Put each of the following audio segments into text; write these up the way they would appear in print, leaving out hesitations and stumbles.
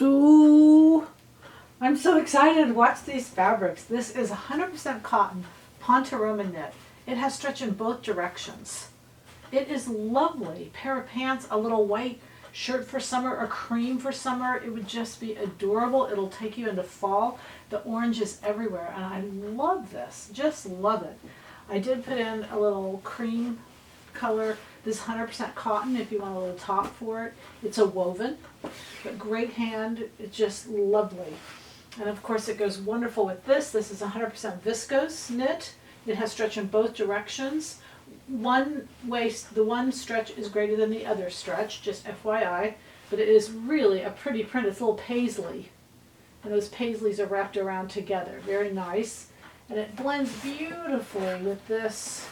Ooh, I'm so excited to watch these fabrics. This is 100% cotton Ponte Roma knit. It has stretch in both directions. It is lovely. Pair of pants, a little white shirt for summer or cream for summer. It would just be adorable. It'll take you into fall. The orange is everywhere and I love this. Just love it. I did put in a little cream color. This 100% cotton if you want a little top for it. It's a woven, but great hand. It's just lovely. And of course it goes wonderful with this. This is 100% viscose knit. It has stretch in both directions. One waist, the one stretch is greater than the other stretch, just FYI, but it is really a pretty print. It's a little paisley, and those paisleys are wrapped around together. Very nice, and it blends beautifully with this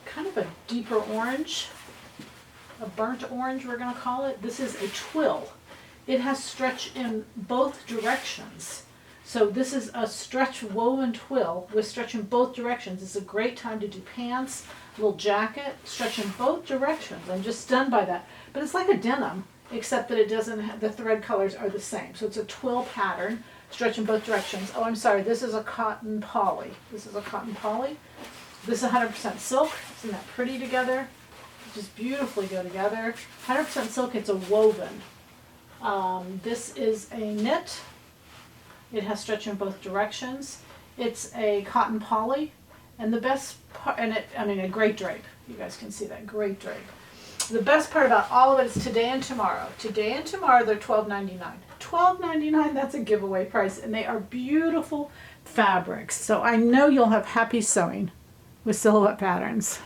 kind of a deeper orange, a burnt orange we're going to call it. This is a twill. It has stretch in both directions. So this is a stretch woven twill with stretch in both directions. It's a great time to do pants, little jacket, stretch in both directions. I'm just stunned by that. But it's like a denim, except that it doesn't have, the thread colors are the same. So it's a twill pattern, stretch in both directions. Oh, I'm sorry, this is a cotton poly. This is a cotton poly. This is 100% silk. Isn't that pretty together? Just beautifully go together. 100% silk, it's a woven. This is a knit. It has stretch in both directions. It's a cotton poly, and the best part, a great drape. You guys can see that, great drape. The best part about all of it is today and tomorrow. Today and tomorrow they're $12.99. $12.99, that's a giveaway price, and they are beautiful fabrics. So I know you'll have happy sewing with Silhouette Patterns.